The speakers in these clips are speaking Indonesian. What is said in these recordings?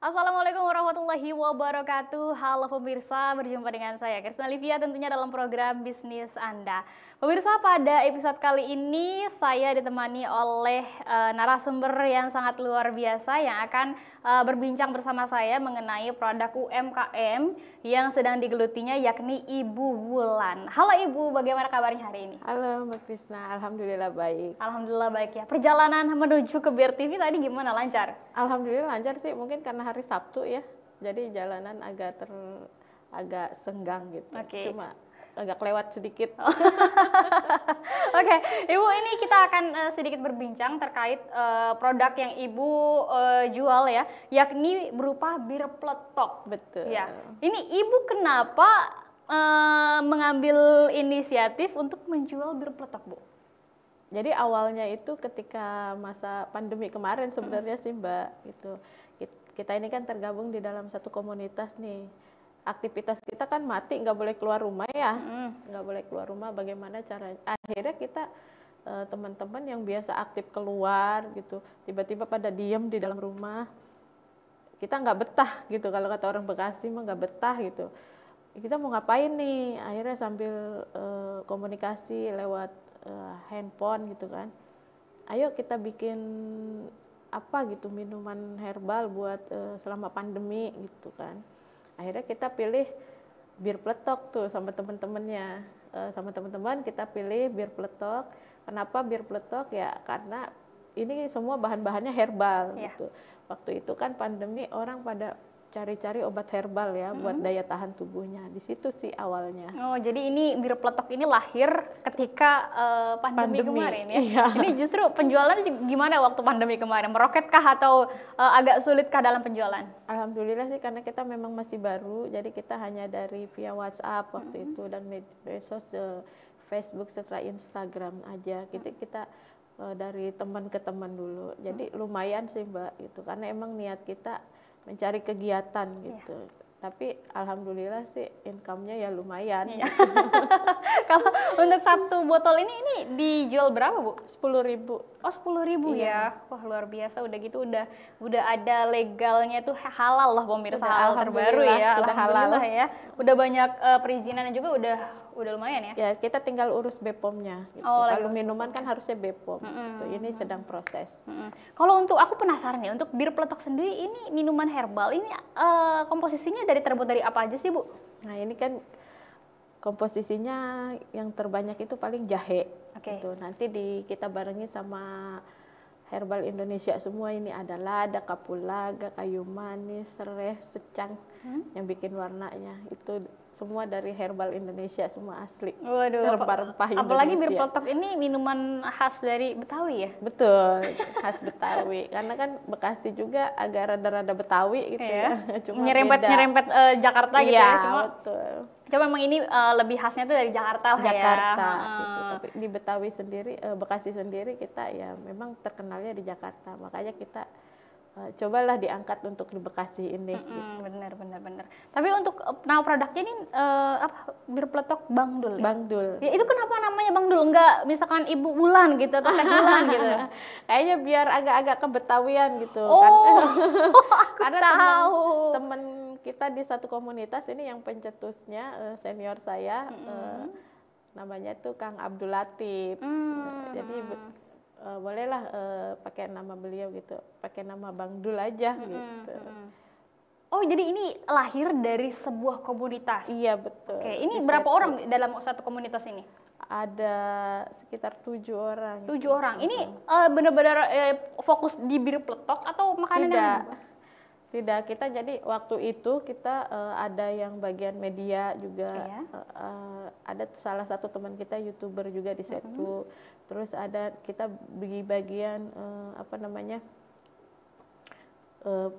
Assalamualaikum warahmatullahi wabarakatuh. Halo pemirsa, berjumpa dengan saya Krisna Livia tentunya dalam program Bisnis Anda. Pemirsa, pada episode kali ini saya ditemani oleh narasumber yang sangat luar biasa yang akan berbincang bersama saya mengenai produk UMKM yang sedang digelutinya, yakni Ibu Wulan. Halo Ibu, bagaimana kabarnya hari ini? Halo Mbak Krisna, Alhamdulillah baik. Alhamdulillah baik ya. Perjalanan menuju ke BIR TV tadi gimana, lancar? Alhamdulillah lancar sih, mungkin karena hari Sabtu ya, jadi jalanan agak senggang gitu. Oke. Cuma agak lewat sedikit. Oke, Ibu, ini kita akan sedikit berbincang terkait produk yang Ibu jual ya, yakni berupa bir peletok. Betul. Ya, ini Ibu kenapa mengambil inisiatif untuk menjual bir peletok, Bu? Jadi awalnya itu ketika masa pandemi kemarin sebenarnya sih Mbak, gitu. Kita ini kan tergabung di dalam satu komunitas nih. Aktivitas kita kan mati, nggak boleh keluar rumah ya, nggak boleh keluar rumah. Bagaimana caranya? Akhirnya kita teman-teman yang biasa aktif keluar gitu, tiba-tiba pada diem di dalam rumah. Kita nggak betah gitu, kalau kata orang Bekasi mah nggak betah gitu. Kita mau ngapain nih? Akhirnya sambil komunikasi lewat handphone gitu kan. Ayo kita bikin apa gitu, minuman herbal buat selama pandemi gitu kan. Akhirnya kita pilih bir peletok tuh sama teman-temannya. Sama teman-teman kita pilih bir peletok. Kenapa bir peletok? Ya karena ini semua bahan-bahannya herbal gitu. Waktu itu kan pandemi, orang pada cari-cari obat herbal ya buat daya tahan tubuhnya. Di situ sih awalnya. Oh, jadi ini bir peletok ini lahir ketika pandemi kemarin ya? Iya. Ini justru penjualannya gimana waktu pandemi kemarin? Meroketkah atau agak sulitkah dalam penjualan? Alhamdulillah sih, karena kita memang masih baru, jadi kita hanya dari via WhatsApp waktu itu dan medsos, Facebook serta Instagram aja. Kita dari teman ke teman dulu. Jadi lumayan sih Mbak gitu, karena emang niat kita mencari kegiatan gitu. Tapi alhamdulillah sih income-nya ya lumayan. Kalau untuk satu botol ini dijual berapa, Bu? 10.000. Oh, 10.000 ya. Wah, luar biasa. Udah gitu udah ada legalnya tuh, halal loh pemirsa, halal terbaru ya. Sudah halal ya. Udah banyak perizinannya juga, udah lumayan ya. Ya, kita tinggal urus BPOM-nya gitu. Oh, kalau minuman kan harusnya BPOM gitu. Ini sedang proses. Kalau untuk aku penasaran nih, untuk bir peletok sendiri ini minuman herbal ini komposisinya terbuat dari apa aja sih, Bu? Nah, ini kan komposisinya yang terbanyak itu paling jahe. Gitu. Nanti kita barengin sama herbal Indonesia semua. Ini ada lada, kapulaga, kayu manis, serai, secang yang bikin warnanya. Itu semua dari herbal Indonesia, semua asli. Waduh, rempah-rempah Indonesia. Apalagi bir peletok ini minuman khas dari Betawi ya? Betul, khas Betawi. Karena kan Bekasi juga agak rada-rada Betawi gitu ya. Cuma nyerempet Jakarta gitu ya. Iya, betul. Coba memang ini lebih khasnya tuh dari Jakarta lah Jakarta, ya. gitu. Tapi di Betawi sendiri, Bekasi sendiri kita ya memang terkenalnya di Jakarta. Makanya kita cobalah diangkat untuk di Bekasi ini. Gitu. Bener. Tapi untuk nama produknya ini bir peletok Bang Dul. Bang Dul. Ya, itu kenapa namanya Bang Dul? Enggak misalkan Ibu Wulan gitu atau Teh Wulan gitu? Kayaknya biar agak-agak kebetawian gitu. Oh, Karena teman kita di satu komunitas ini yang pencetusnya senior saya, namanya tuh Kang Abdul Latif. Jadi bolehlah pakai nama beliau gitu, pakai nama Bang Dul aja gitu. Oh, jadi ini lahir dari sebuah komunitas? Iya, betul. Oke, ini berapa orang dalam satu komunitas ini? Ada sekitar 7 orang. 7 orang. Ini benar-benar fokus di bir peletok atau makanan yang Tidak, kita jadi waktu itu kita ada yang bagian media juga, ada salah satu teman kita YouTuber juga di situ. Terus ada kita di bagian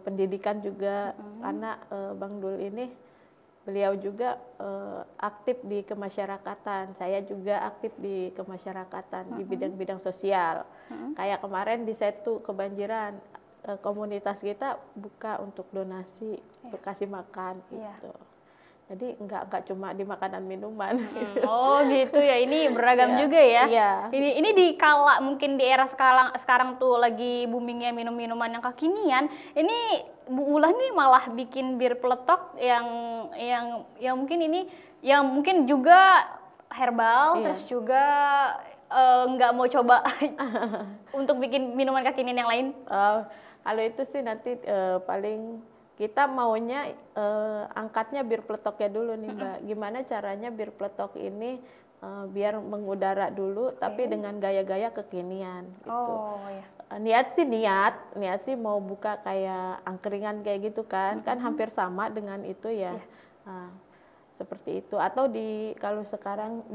pendidikan juga, karena Bang Dul ini beliau juga aktif di kemasyarakatan. Saya juga aktif di kemasyarakatan di bidang-bidang sosial. Kayak kemarin di Setu kebanjiran, komunitas kita buka untuk donasi, kasih makan gitu. Jadi nggak cuma di makanan minuman. Oh gitu ya, ini beragam juga ya. Iya. Ini di kala mungkin di era sekarang tuh lagi boomingnya minum-minuman yang kekinian. Ini Bu Ulah nih malah bikin bir peletok yang mungkin ini yang mungkin juga herbal, terus juga nggak mau coba untuk bikin minuman kekinian yang lain. Kalau itu sih nanti paling kita maunya angkatnya bir peletoknya dulu nih Mbak. Gimana caranya bir peletok ini biar mengudara dulu, tapi dengan gaya-gaya kekinian gitu. Oh ya. Niat sih mau buka kayak angkringan kayak gitu kan hampir sama dengan itu ya. Seperti itu. Atau kalau sekarang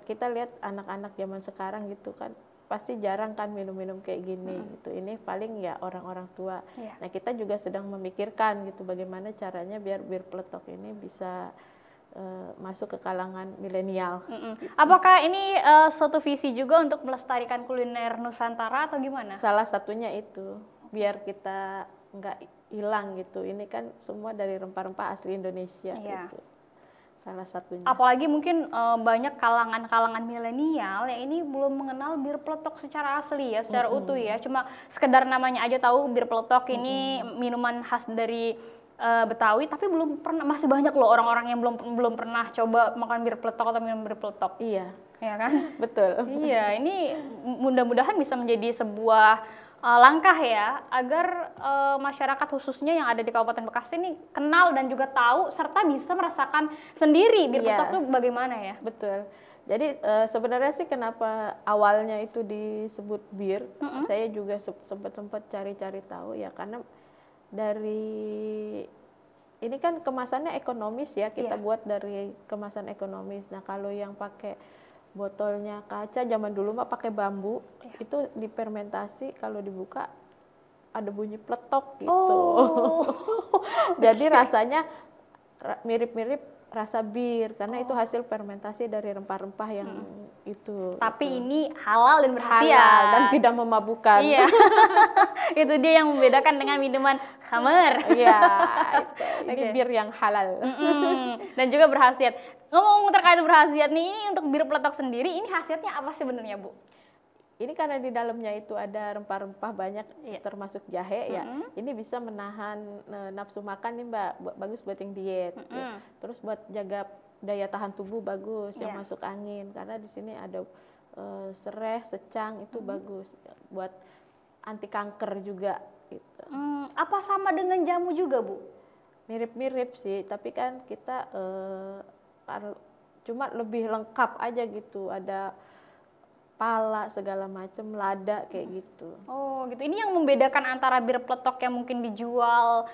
kita lihat anak-anak zaman sekarang gitu kan, pasti jarang kan minum-minum kayak gini gitu. Ini paling ya orang-orang tua. Nah, kita juga sedang memikirkan gitu bagaimana caranya biar bir peletok ini bisa masuk ke kalangan milenial. Apakah ini suatu visi juga untuk melestarikan kuliner Nusantara atau gimana? Salah satunya itu, biar kita nggak hilang gitu. Ini kan semua dari rempah-rempah asli Indonesia gitu. Salah satunya. Apalagi mungkin banyak kalangan milenial yang ini belum mengenal bir peletok secara asli ya, secara utuh ya. Cuma sekedar namanya aja tahu bir peletok ini minuman khas dari Betawi, tapi masih banyak loh orang-orang yang belum pernah coba makan bir peletok atau minum bir peletok. Iya. Ya kan? Betul. Iya, ini mudah-mudahan bisa menjadi sebuah langkah ya agar masyarakat khususnya yang ada di Kabupaten Bekasi ini kenal dan juga tahu serta bisa merasakan sendiri bir peletok itu bagaimana ya. Betul. Jadi sebenarnya sih kenapa awalnya itu disebut bir, saya juga sempat cari-cari tahu ya, karena dari ini kan kemasannya ekonomis ya, kita buat dari kemasan ekonomis. Nah, kalau yang pakai botolnya kaca zaman dulu mah pakai bambu, itu difermentasi, kalau dibuka ada bunyi peletok gitu. Jadi rasanya mirip-mirip rasa bir karena itu hasil fermentasi dari rempah-rempah yang itu. Tapi ini halal dan berkhasiat halal dan tidak memabukkan. Iya. Itu dia yang membedakan dengan minuman khamer. Iya. Ini bir yang halal. Dan juga berkhasiat. Ngomong terkait berkhasiat nih, ini untuk bir peletok sendiri, ini khasiatnya apa sebenarnya, Bu? Ini karena di dalamnya itu ada rempah-rempah banyak, termasuk jahe ya. Ini bisa menahan nafsu makan nih Mbak, bagus buat yang diet. Ya. Terus buat jaga daya tahan tubuh bagus, yang masuk angin. Karena di sini ada sereh, secang itu bagus. Buat anti kanker juga. Gitu. Apa sama dengan jamu juga Bu? Mirip-mirip sih, tapi kan kita cuma lebih lengkap aja gitu. Ada pala segala macam, lada kayak gitu. Oh gitu. Ini yang membedakan antara bir peletok yang mungkin dijual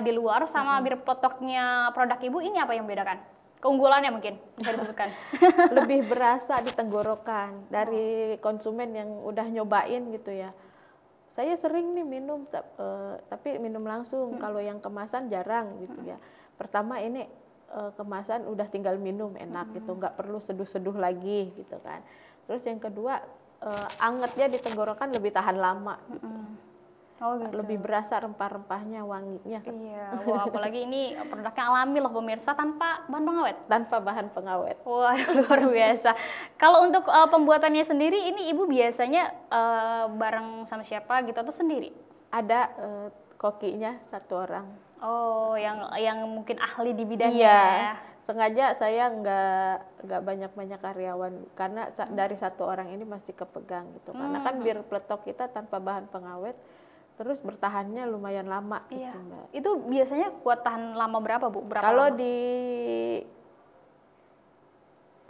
di luar sama bir peletoknya produk Ibu, ini apa yang membedakan? Keunggulannya mungkin bisa disebutkan. Lebih berasa di tenggorokan dari konsumen yang udah nyobain gitu ya. Saya sering nih minum, tapi minum langsung. Kalau yang kemasan jarang gitu ya. Pertama ini kemasan udah tinggal minum enak gitu, nggak perlu seduh-seduh lagi gitu kan. Terus yang kedua, angetnya di tenggorokan lebih tahan lama gitu. Oh, gitu. Lebih berasa rempah-rempahnya, wanginya. Iya, wah, apalagi ini produknya alami loh pemirsa, tanpa bahan pengawet. Tanpa bahan pengawet. Wah, luar biasa. Kalau untuk pembuatannya sendiri, ini Ibu biasanya bareng sama siapa gitu atau sendiri? Ada kokinya satu orang. Oh, yang mungkin ahli di bidangnya. Iya. Ya. Sengaja saya nggak banyak karyawan karena dari satu orang ini masih kepegang gitu. Karena kan bir peletok kita tanpa bahan pengawet, terus bertahannya lumayan lama gitu Mbak. Itu biasanya kuat tahan lama berapa Bu? Kalau di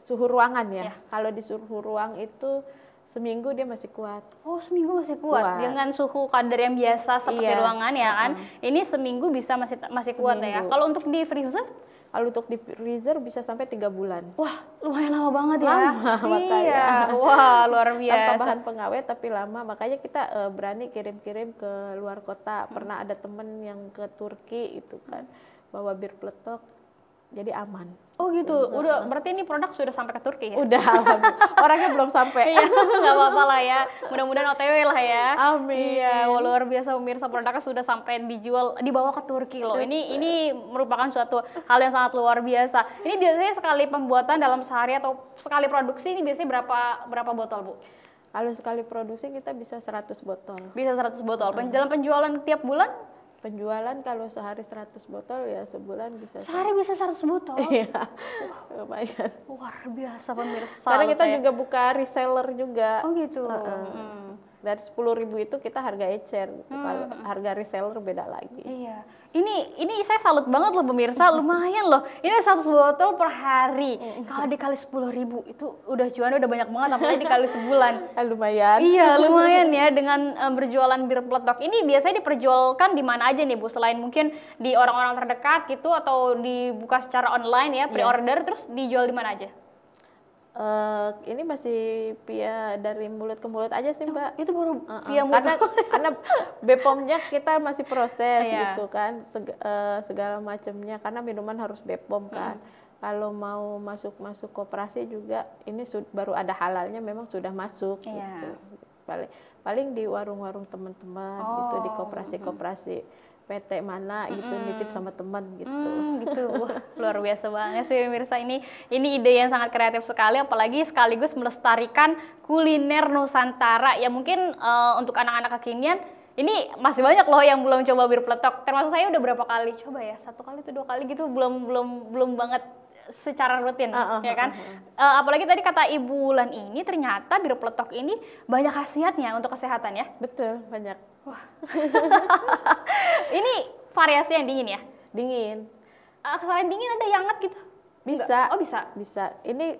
suhu ruangan ya. Kalau di suhu ruang itu seminggu dia masih kuat. Oh, seminggu masih kuat. Dengan suhu kadar yang biasa seperti ruangan ya kan. Ini seminggu bisa masih kuat ya. Kalau untuk di freezer? Kalau untuk di freezer bisa sampai 3 bulan. Wah, lumayan lama banget ya. Lama, iya. Wah, luar biasa. Tanpa bahan pengawet tapi lama. Makanya kita berani kirim-kirim ke luar kota. Pernah ada temen yang ke Turki itu kan bawa bir peletok. jadi aman. Oh gitu, udah berarti ini produk sudah sampai ke Turki ya? Udah, alhamdulillah. Orangnya belum sampai. Iya, nggak apa-apa lah ya. Mudah-mudahan OTW lah ya. Amin. Iya, wah, luar biasa pemirsa, produknya sudah sampai dibawa ke Turki loh. Ini merupakan suatu hal yang sangat luar biasa. Ini biasanya sekali pembuatan dalam sehari atau sekali produksi ini biasanya berapa botol, Bu? Kalau sekali produksi kita bisa 100 botol. Bisa 100 botol. Dalam penjualan tiap bulan? Penjualan kalau sehari 100 botol ya sebulan bisa. Sehari bisa 100 botol? Iya, lumayan. Luar biasa pemirsa. Karena kita juga buka reseller juga. Oh gitu. Dari 10.000 itu kita harga ecer, kalau harga reseller beda lagi. Iya. Ini saya salut banget loh pemirsa, lumayan loh. Ini 100 botol per hari. Kalau dikali 10.000 itu udah cuannya udah banyak banget, apalagi dikali sebulan. Lumayan. Iya, lumayan ya dengan berjualan bir peletok. Ini biasanya diperjualkan di mana aja nih Bu? Selain mungkin di orang-orang terdekat gitu atau dibuka secara online ya, pre-order terus dijual di mana aja? Ini masih via dari mulut ke mulut aja sih Mbak. Itu baru via mulut. Karena BPOM-nya kita masih proses Iya. gitu kan, segala macamnya. Karena minuman harus BPOM kan. Kalau mau masuk koperasi juga ini baru ada halalnya, memang sudah masuk. Iya. Gitu. Paling di warung-warung teman-teman gitu, di koperasi PT mana gitu, nitip sama teman gitu. Gitu. Wah, luar biasa banget sih pemirsa, ini ide yang sangat kreatif sekali, apalagi sekaligus melestarikan kuliner Nusantara ya. Mungkin untuk anak-anak kekinian ini masih banyak loh yang belum coba bir peletok, termasuk saya udah berapa kali coba ya, 1 kali atau 2 kali gitu, belum banget secara rutin ya kan. Apalagi tadi kata Ibu Wulan, ini ternyata bir peletok ini banyak khasiatnya untuk kesehatan ya. Betul, banyak. Wah. Ini variasi yang dingin ya? Dingin. Selain dingin ada yang hangat gitu? Bisa. Enggak? Oh bisa? Bisa. Ini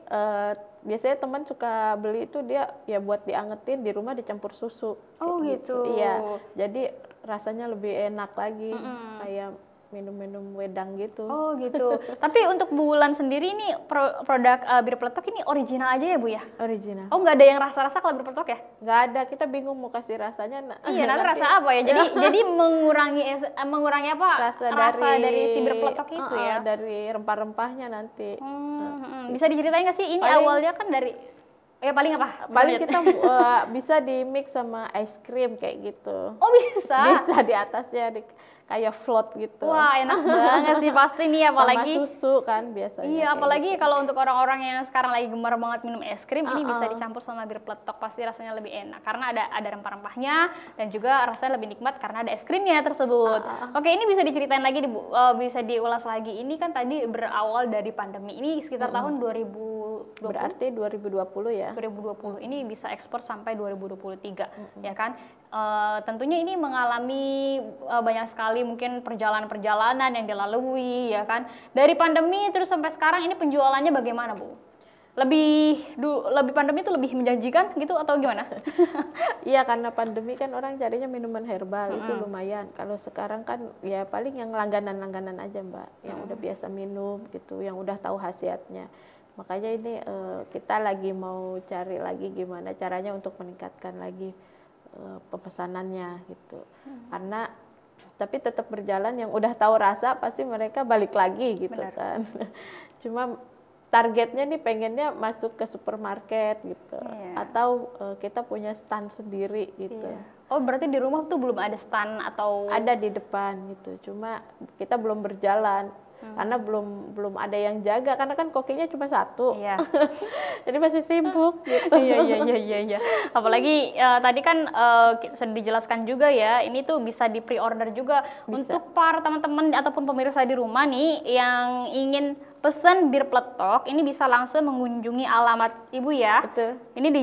biasanya teman suka beli itu dia ya buat diangetin di rumah dicampur susu. Oh gitu. Iya. Jadi rasanya lebih enak lagi, kayak minum-minum wedang gitu. Oh gitu. Tapi untuk Bu Wulan sendiri ini produk bir peletok ini original aja ya Bu ya? Original. Oh nggak ada yang rasa-rasa kalau bir peletok ya? Nggak ada, kita bingung mau kasih rasanya. Iya, nanti rasa apa ya? Jadi mengurangi apa? Rasa dari si bir peletok itu ya? Dari rempah-rempahnya nanti. Bisa diceritain nggak sih ini awalnya kan dari paling apa? Paling kita bisa di mix sama es krim kayak gitu. Oh bisa? Bisa di atasnya kayak float gitu. Wah enak banget sih pasti nih, apalagi sama susu kan biasanya. Iya, apalagi gitu. kalau untuk orang-orang yang sekarang lagi gemar banget minum es krim, ini bisa dicampur sama bir peletok, pasti rasanya lebih enak karena ada rempah-rempahnya dan juga rasanya lebih nikmat karena ada es krimnya tersebut. Oke, ini bisa diceritain lagi bisa diulas lagi. Ini kan tadi berawal dari pandemi. Ini sekitar tahun 2020. Berarti 2020 ya. 2020 ini bisa ekspor sampai 2023 ya kan. Tentunya ini mengalami banyak sekali mungkin perjalanan yang dilalui ya kan. Dari pandemi terus sampai sekarang ini penjualannya bagaimana Bu? Lebih pandemi itu lebih menjanjikan gitu atau gimana? Iya, karena pandemi kan orang carinya minuman herbal itu lumayan. Kalau sekarang kan ya paling yang langganan aja Mbak, yang udah biasa minum gitu, yang udah tahu khasiatnya. Makanya ini kita lagi mau cari lagi gimana caranya untuk meningkatkan lagi pemesanannya gitu. Karena tapi tetap berjalan, yang udah tahu rasa pasti mereka balik lagi gitu. Benar. Kan. Cuma targetnya nih pengennya masuk ke supermarket gitu. Atau kita punya stand sendiri gitu. Oh berarti di rumah tuh belum ada stand atau? Ada di depan gitu, cuma kita belum berjalan. Karena belum ada yang jaga, karena kan kokinya cuma 1. Iya. Jadi masih sibuk gitu. Iya. Apalagi tadi kan sudah dijelaskan juga ya, ini tuh bisa di pre-order juga. Untuk para teman-teman ataupun pemirsa di rumah nih yang ingin pesan bir peletok, ini bisa langsung mengunjungi alamat Ibu ya. Betul. Ini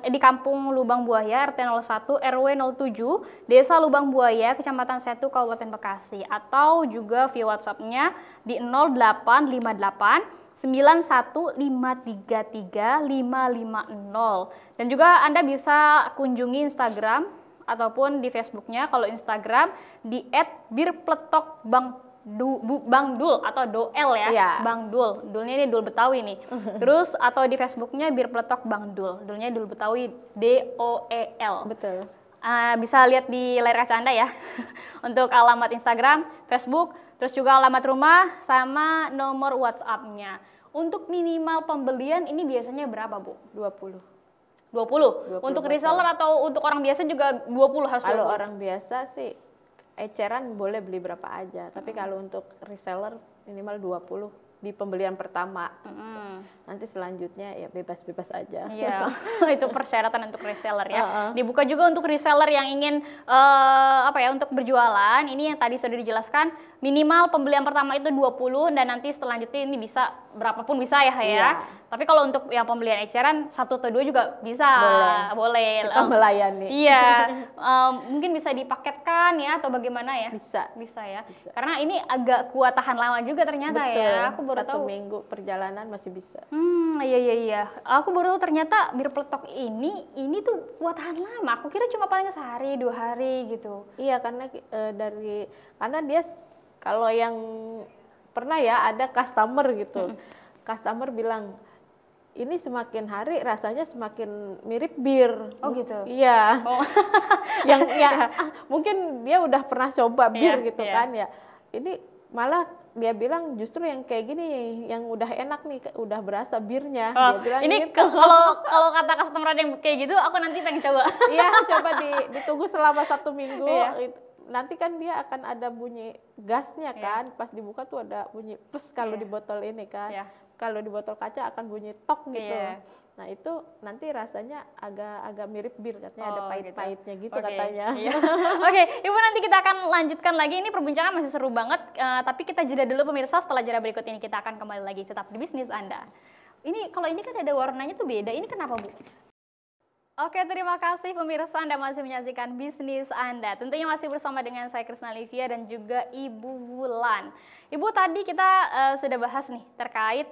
di Kampung Lubang Buaya, RT 01 RW 07, Desa Lubang Buaya, Kecamatan Setu, Kabupaten Bekasi. Atau juga via WhatsApp-nya di 0858 91533 550. Dan juga Anda bisa kunjungi Instagram ataupun di Facebook-nya. Kalau Instagram di @birpletokbang Bang Dul atau Doel ya, Bang Dul. Dulnya ini Dul Betawi nih. Terus atau di Facebooknya Bir Peletok Bang Dul. Dulnya Dul Betawi DOEL. Betul. Bisa lihat di layar kaca Anda ya. Untuk alamat Instagram, Facebook, Terus juga alamat rumah sama nomor WhatsApp-nya. Untuk minimal pembelian ini biasanya berapa, Bu? 20. 20. Untuk reseller atau untuk orang biasa juga 20 harus? Kalau 20? orang biasa sih eceran boleh beli berapa aja, tapi kalau untuk reseller minimal 20 di pembelian pertama. Nanti selanjutnya ya bebas-bebas aja. Iya, itu persyaratan untuk reseller ya. Dibuka juga untuk reseller yang ingin untuk berjualan. Ini yang tadi sudah dijelaskan, minimal pembelian pertama itu 20 dan nanti selanjutnya ini bisa berapapun bisa ya. Iya. Tapi kalau untuk yang pembelian eceran 1 atau 2 juga bisa. Boleh. Kita melayani. Iya. Mungkin bisa dipaketkan ya atau bagaimana ya? Bisa ya. Bisa. Karena ini agak kuat tahan lama juga ternyata. Betul. Ya. Aku baru 1 tahu. minggu perjalanan masih bisa. Iya. Aku baru tahu ternyata bir peletok ini tuh kuat tahan lama. Aku kira cuma paling sehari 2 hari gitu. Iya, karena karena dia kalau yang pernah ya ada customer gitu. Customer bilang, ini semakin hari rasanya semakin mirip bir. Oh gitu. Iya. Mungkin dia udah pernah coba bir gitu kan ya. Ini malah dia bilang justru yang kayak gini yang udah enak nih, udah berasa birnya. Dia bilang ini gitu. Kalau kata customer yang kayak gitu, aku nanti pengen coba. Iya, coba ditunggu selama 1 minggu. Nanti kan dia akan ada bunyi gasnya kan, pas dibuka tuh ada bunyi pes kalau di botol ini kan. Kalau di botol kaca akan bunyi tok gitu. Nah itu nanti rasanya agak mirip bir katanya, ada pahit-pahitnya gitu katanya. Oke, Ibu, nanti kita akan lanjutkan lagi. Ini perbincangan masih seru banget, tapi kita jeda dulu pemirsa. Setelah jeda berikut ini kita akan kembali lagi tetap di bisnis Anda. Ini kalau ini kan ada warnanya tuh beda. Ini kenapa, Bu? Oke, terima kasih pemirsa, Anda masih menyaksikan bisnis Anda. Tentunya masih bersama dengan saya Krisna Livia dan juga Ibu Wulan. Ibu, tadi kita sudah bahas nih terkait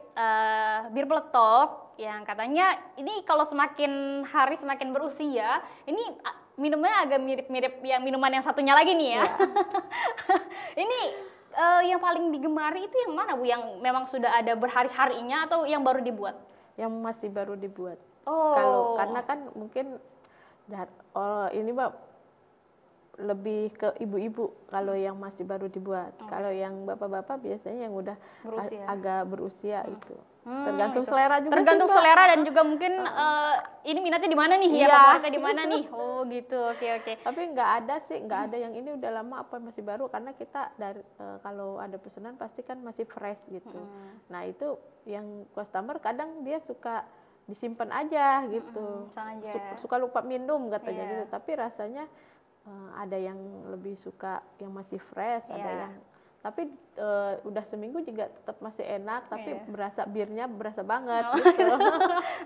bir peletok yang katanya ini kalau semakin hari semakin berusia, ini minumnya agak mirip-mirip yang minuman yang satunya lagi nih ya. Ini yang paling digemari itu yang mana, Bu? Yang memang sudah ada berhari-harinya atau yang baru dibuat? Yang masih baru dibuat. Karena kan mungkin ini Mbak lebih ke ibu-ibu kalau yang masih baru dibuat. Kalau yang bapak-bapak biasanya yang udah agak berusia itu. Tergantung selera juga. Tergantung selera dan juga mungkin ini minatnya di mana nih ya, favoritnya di mana nih. Oh gitu, oke. Tapi nggak ada yang ini udah lama apa masih baru, karena kita dari kalau ada pesanan pasti kan masih fresh gitu. Nah itu yang customer kadang dia suka disimpan aja gitu, suka lupa minum katanya gitu. Tapi rasanya ada yang lebih suka yang masih fresh, ada yang tapi udah seminggu juga tetap masih enak, tapi berasa birnya berasa banget gitu.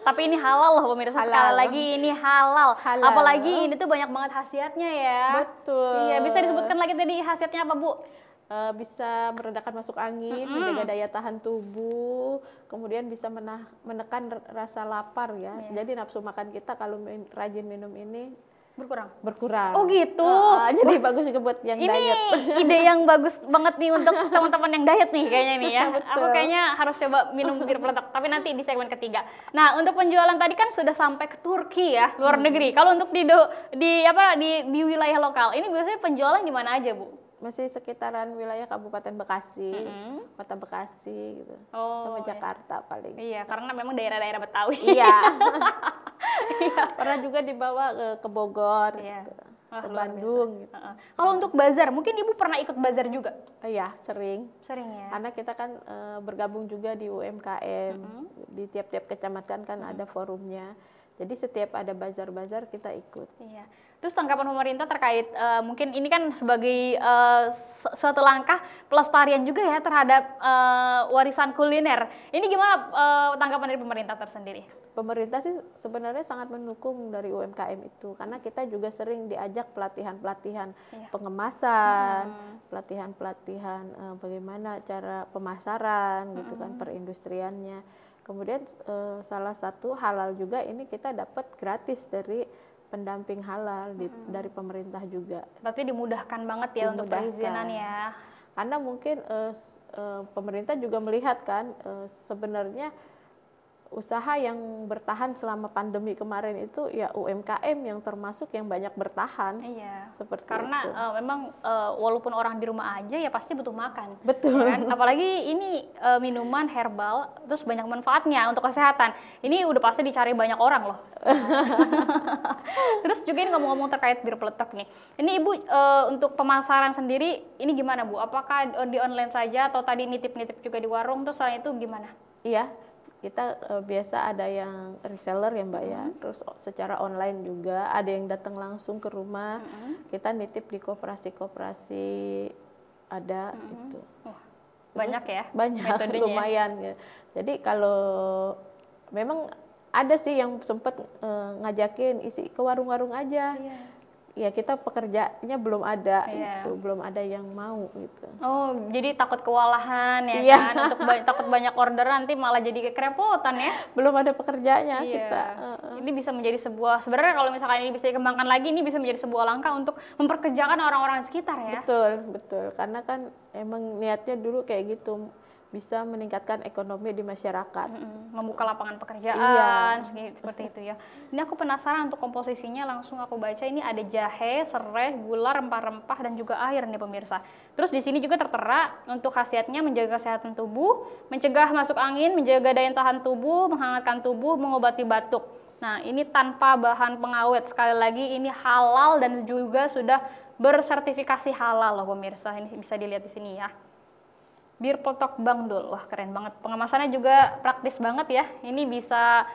Tapi ini halal loh pemirsa, sekali lagi ini halal. Apalagi ini tuh banyak banget khasiatnya ya. Betul. Iya, bisa disebutkan lagi tadi khasiatnya apa, Bu? Bisa meredakan masuk angin, menjaga daya tahan tubuh, kemudian bisa menekan rasa lapar ya. Jadi nafsu makan kita kalau rajin minum ini berkurang. Oh gitu. Jadi bagus juga buat yang diet. Ini ide yang bagus banget nih untuk teman-teman yang diet nih kayaknya nih ya. Aku kayaknya harus coba minum bir peletok, tapi nanti di segmen ketiga. Nah, untuk penjualan tadi kan sudah sampai ke Turki ya, luar negeri. Kalau untuk di wilayah lokal, ini biasanya penjualan di mana aja, Bu? Masih sekitaran wilayah Kabupaten Bekasi, Kota Bekasi gitu, sama Jakarta paling. Iya, karena memang daerah-daerah Betawi. Iya. Pernah juga dibawa ke Bogor, gitu, ke Bandung. Gitu. Kalau untuk bazar, mungkin Ibu pernah ikut bazar juga? Iya, sering. Sering ya. Karena kita kan bergabung juga di UMKM, di tiap-tiap kecamatan kan ada forumnya. Jadi setiap ada bazar-bazar kita ikut. Iya. Terus tanggapan pemerintah terkait mungkin ini kan sebagai suatu langkah pelestarian juga ya terhadap warisan kuliner. Ini gimana tanggapan dari pemerintah tersendiri? Pemerintah sih sebenarnya sangat mendukung dari UMKM itu, karena kita juga sering diajak pelatihan-pelatihan pengemasan, pelatihan-pelatihan bagaimana cara pemasaran gitu kan, perindustriannya. Kemudian salah satu halal juga ini kita dapat gratis dari pendamping halal dari pemerintah juga. Berarti dimudahkan banget ya untuk perizinan ya. Karena mungkin pemerintah juga melihat kan sebenarnya usaha yang bertahan selama pandemi kemarin itu ya UMKM yang termasuk yang banyak bertahan. Iya. Seperti Karena itu. memang walaupun orang di rumah aja ya pasti butuh makan. Betul. Ya kan? Apalagi ini minuman herbal, terus banyak manfaatnya untuk kesehatan. Ini udah pasti dicari banyak orang loh. Terus juga ini ngomong-ngomong terkait bir peletok nih. Ini Ibu untuk pemasaran sendiri ini gimana Bu? Apakah di online saja atau tadi nitip-nitip juga di warung? Terus selain itu gimana? Iya, kita biasa ada yang reseller ya Mbak ya, terus secara online juga ada yang datang langsung ke rumah, kita nitip di koperasi-koperasi ada gitu. Banyak ya? Banyak, metodenya. lumayan ya. Jadi kalau memang ada sih yang sempat ngajakin isi ke warung-warung aja. Iya. Ya kita pekerjanya belum ada Iya. gitu, belum ada yang mau gitu. Oh, jadi takut kewalahan ya Iya. kan? Untuk takut banyak order nanti malah jadi kerepotan ya. Belum ada pekerjaannya Iya. kita. Ini bisa menjadi sebuah, sebenarnya kalau misalkan ini bisa dikembangkan lagi, ini bisa menjadi sebuah langkah untuk memperkerjakan orang-orang di sekitar ya. Betul, betul. Karena kan emang niatnya dulu kayak gitu, bisa meningkatkan ekonomi di masyarakat. Membuka lapangan pekerjaan, Iya. seperti itu ya. Ini aku penasaran untuk komposisinya, langsung aku baca ini ada jahe, serai, gula, rempah-rempah dan juga air nih pemirsa. Terus di sini juga tertera untuk khasiatnya menjaga kesehatan tubuh, mencegah masuk angin, menjaga daya tahan tubuh, menghangatkan tubuh, mengobati batuk. Nah, ini tanpa bahan pengawet. Sekali lagi ini halal dan juga sudah bersertifikasi halal loh pemirsa. Ini bisa dilihat di sini ya. Bir peletok Bang Dul, wah keren banget. Pengemasannya juga praktis banget ya. Ini bisa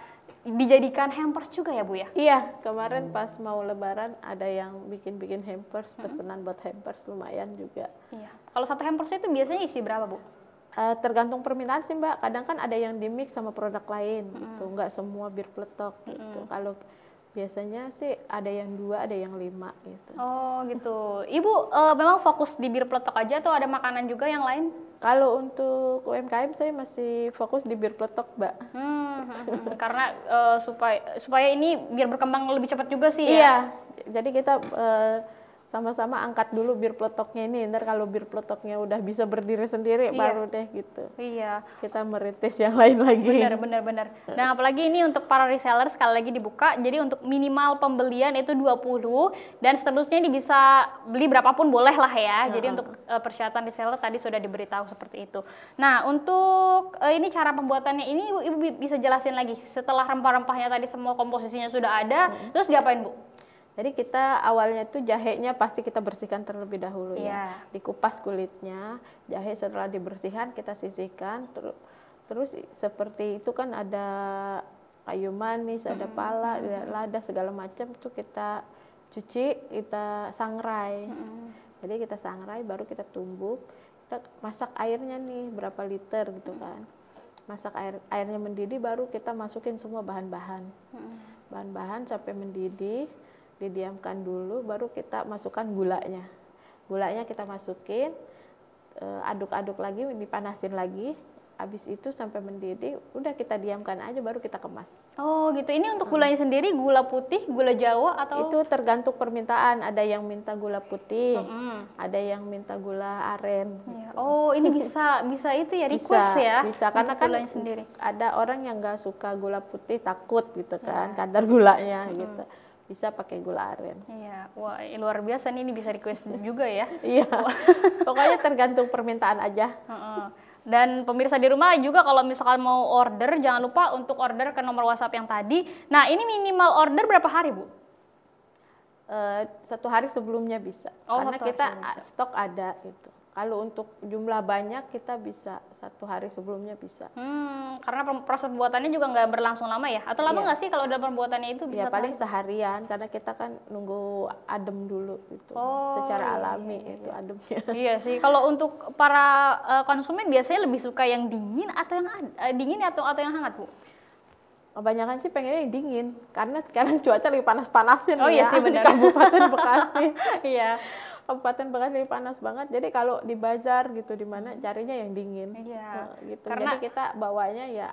dijadikan hampers juga ya Bu ya? Iya, kemarin pas mau lebaran ada yang bikin-bikin hampers, pesanan buat hampers lumayan juga. Iya. Kalau satu hampers itu biasanya isi berapa Bu? Tergantung permintaan sih Mbak, kadang kan ada yang di mix sama produk lain gitu, nggak semua bir peletok gitu. Kalau biasanya sih ada yang 2, ada yang 5 gitu. Oh gitu. Ibu memang fokus di bir peletok aja atau ada makanan juga yang lain? Kalau untuk UMKM saya masih fokus di bir peletok Mbak. Karena supaya ini biar berkembang lebih cepat juga sih ya. Iya, jadi kita sama-sama angkat dulu bir peletoknya ini, ntar kalau bir peletoknya udah bisa berdiri sendiri baru deh gitu. Iya. Kita merintis yang lain lagi. Benar. Dan apalagi ini untuk para reseller sekali lagi dibuka, jadi untuk minimal pembelian itu 20 dan seterusnya ini bisa beli berapapun boleh lah ya. Jadi untuk persyaratan reseller tadi sudah diberitahu seperti itu. Nah untuk ini cara pembuatannya ini Ibu bisa jelasin lagi setelah rempah-rempahnya tadi semua komposisinya sudah ada, terus diapain Bu? Jadi kita awalnya tuh jahenya pasti kita bersihkan terlebih dahulu Iya. ya. Dikupas kulitnya, jahe setelah dibersihkan kita sisihkan, terus seperti itu kan ada kayu manis, ada pala, ada lada segala macam tuh kita cuci, kita sangrai. Jadi kita sangrai baru kita tumbuk, kita masak airnya nih berapa liter gitu kan. Masak airnya mendidih baru kita masukin semua bahan-bahan. Bahan-bahan sampai mendidih, didiamkan dulu, baru kita masukkan gulanya. Gulanya kita masukin, aduk-aduk lagi, dipanasin lagi. Habis itu sampai mendidih, udah kita diamkan aja, baru kita kemas. Oh gitu. Ini untuk gulanya sendiri gula putih, gula Jawa atau? Itu tergantung permintaan. Ada yang minta gula putih, ada yang minta gula aren. Ya. Oh ini bisa itu ya request ya? Bisa karena kan gulanya sendiri. ada orang yang nggak suka gula putih, takut gitu kan, kadar gulanya gitu. Bisa pakai gula aren. Iya, wah luar biasa nih, ini bisa request juga ya. Iya, pokoknya tergantung permintaan aja. Dan pemirsa di rumah juga kalau misalkan mau order, jangan lupa untuk order ke nomor WhatsApp yang tadi. Nah ini minimal order berapa hari Bu? 1 hari sebelumnya bisa, karena kita stok ada gitu. Kalau untuk jumlah banyak kita bisa 1 hari sebelumnya bisa. Karena proses pembuatannya juga nggak berlangsung lama ya? Atau lama nggak sih kalau dalam pembuatannya itu bisa? Ya paling seharian, karena kita kan nunggu adem dulu gitu. Secara alami itu ademnya. Iya sih. Kalau untuk para konsumen biasanya lebih suka yang dingin atau yang dingin atau yang hangat Bu? Kebanyakan sih pengennya yang dingin, karena sekarang cuaca lagi panas-panasin iya sih, benar. di Kabupaten Bekasi. Iya. Kabupaten Bekasi panas banget, jadi kalau di bazar gitu di mana carinya yang dingin. Iya. Gitu. Karena jadi kita bawanya ya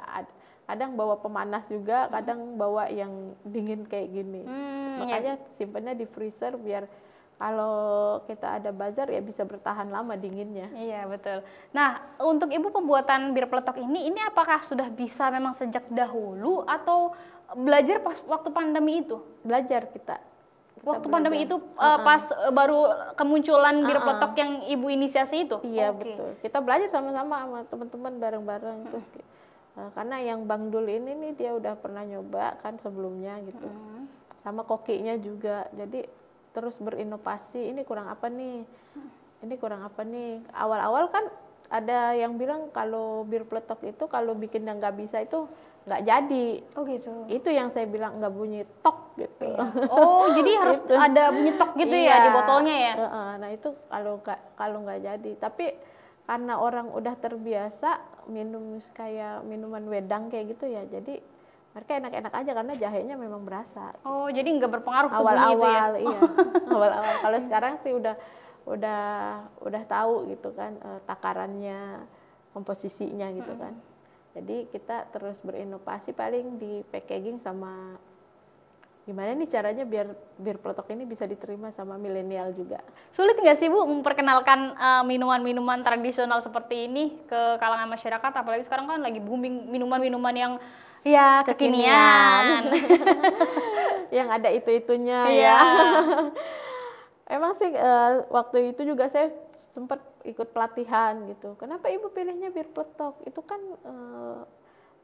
kadang bawa pemanas juga, kadang bawa yang dingin kayak gini. Makanya simpennya di freezer biar kalau kita ada bazar ya bisa bertahan lama dinginnya. Iya, betul. Nah, untuk Ibu pembuatan bir peletok ini apakah sudah bisa memang sejak dahulu atau belajar pas waktu pandemi itu? Belajar kita Waktu belajar. pandemi itu pas baru kemunculan bir peletok yang Ibu inisiasi itu? Iya, Oke. betul. Kita belajar sama-sama sama teman-teman bareng-bareng. Terus karena yang Bang Dul ini nih dia udah pernah nyoba kan sebelumnya gitu. Sama kokinya juga. Jadi terus berinovasi, ini kurang apa nih? Ini kurang apa nih? Awal-awal kan ada yang bilang kalau bir peletok itu kalau bikin yang nggak bisa itu nggak jadi. Oh gitu. Itu yang saya bilang nggak bunyi tok gitu. Oh, jadi harus ada bunyi tok gitu ya di botolnya ya? Nah itu kalau nggak jadi. Tapi karena orang udah terbiasa minum kayak minuman wedang kayak gitu ya, jadi mereka enak-enak aja karena jahenya memang berasa. Oh, jadi nggak berpengaruh tuh bunyi itu ya? Awal-awal, iya. Awal-awal. Kalau sekarang sih udah tahu gitu kan takarannya, komposisinya gitu kan. Jadi kita terus berinovasi paling di packaging sama gimana nih caranya biar bir peletok ini bisa diterima sama milenial juga. Sulit nggak sih Bu memperkenalkan minuman-minuman tradisional seperti ini ke kalangan masyarakat? Apalagi sekarang kan lagi booming minuman-minuman yang ya kekinian. Yang ada itu-itunya Iya. ya. Emang sih waktu itu juga saya sempat ikut pelatihan gitu. Kenapa Ibu pilihnya bir peletok? Itu kan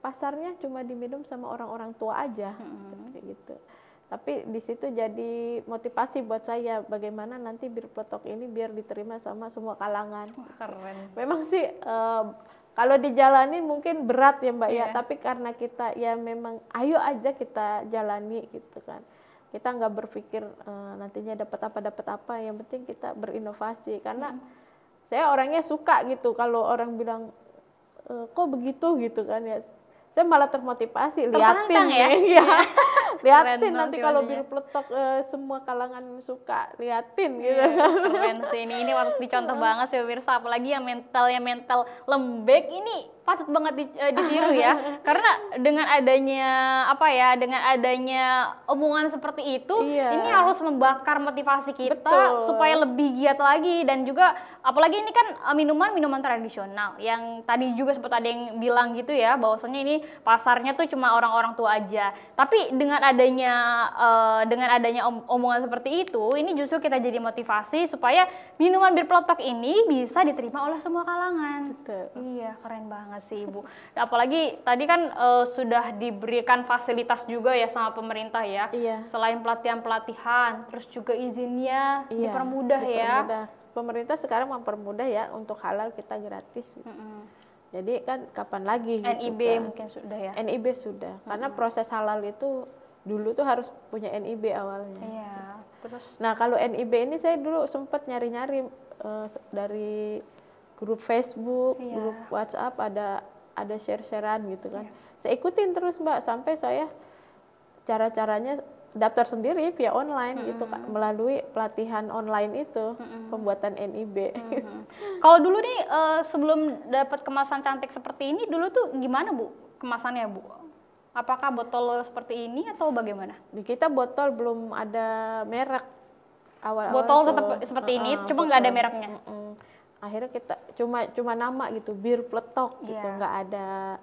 pasarnya cuma diminum sama orang-orang tua aja, kayak gitu. Tapi di situ jadi motivasi buat saya bagaimana nanti bir peletok ini biar diterima sama semua kalangan. Keren. Memang sih kalau dijalani mungkin berat ya Mbak ya, tapi karena kita ya memang ayo aja kita jalani gitu kan. Kita nggak berpikir nantinya dapat apa, yang penting kita berinovasi. Karena saya orangnya suka gitu kalau orang bilang kok begitu gitu kan ya. Saya malah termotivasi, liatin ya. Liatin Keren nanti kalau bir peletok semua kalangan suka, liatin gitu. Keren sih ini waktu dicontoh banget sih pemirsa, apalagi yang mental lembek ini patut banget ditiru ya. Karena dengan adanya omongan seperti itu, ini harus membakar motivasi kita supaya lebih giat lagi. Dan juga apalagi ini kan minuman tradisional yang tadi juga sempat ada yang bilang gitu ya, bahwasanya ini pasarnya tuh cuma orang-orang tua aja. Tapi dengan adanya omongan seperti itu, ini justru kita jadi motivasi supaya minuman bir peletok ini bisa diterima oleh semua kalangan. Betul. Iya, keren banget sih Ibu. Apalagi tadi kan sudah diberikan fasilitas juga ya sama pemerintah ya. Iya. Selain pelatihan, terus juga izinnya dipermudah ya. Pemerintah sekarang mempermudah ya, untuk halal kita gratis. Jadi kan kapan lagi gitu NIB kan. mungkin sudah ya. NIB sudah. Karena proses halal itu dulu tuh harus punya NIB awalnya. Iya. Terus Nah, kalau NIB ini saya dulu sempat nyari-nyari dari grup Facebook, grup WhatsApp ada share-sharean gitu kan. Saya ikutin terus Mbak sampai saya cara-caranya daftar sendiri via online gitu kan, melalui pelatihan online itu, pembuatan NIB. kalau dulu nih sebelum dapat kemasan cantik seperti ini, dulu tuh gimana Bu kemasannya Bu? Apakah botol seperti ini atau bagaimana? Di kita botol belum ada merek awal-awal. Botol tetap seperti ini, cuma nggak ada mereknya. Akhirnya kita cuma nama gitu, bir peletok gitu, nggak ada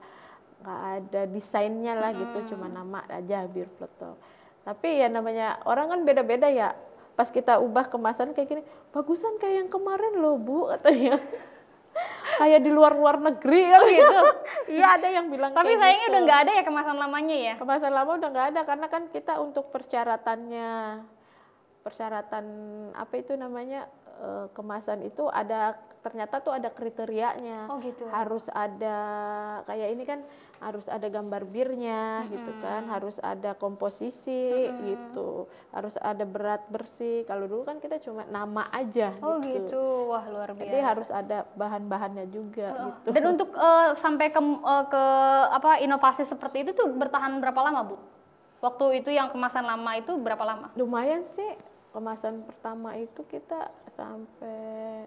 desainnya lah gitu, cuma nama aja bir peletok. Tapi ya namanya orang kan beda-beda ya. Pas kita ubah kemasan kayak gini, bagusan kayak yang kemarin loh Bu, katanya. Kayak di luar negeri kan gitu. Iya, ada yang bilang Tapi kayak sayangnya gitu. udah nggak ada ya kemasan lamanya ya? Kemasan lama udah nggak ada karena kan kita untuk persyaratan apa itu namanya kemasan itu ternyata tuh ada kriterianya. Oh gitu. Harus ada kayak ini kan harus ada gambar birnya gitu kan, harus ada komposisi gitu, harus ada berat bersih. Kalau dulu kan kita cuma nama aja Oh gitu. Wah, luar biasa. Jadi harus ada bahan-bahannya juga gitu. Dan untuk sampai ke inovasi seperti itu tuh bertahan berapa lama Bu? Waktu itu yang kemasan lama itu berapa lama? Lumayan sih, kemasan pertama itu kita sampai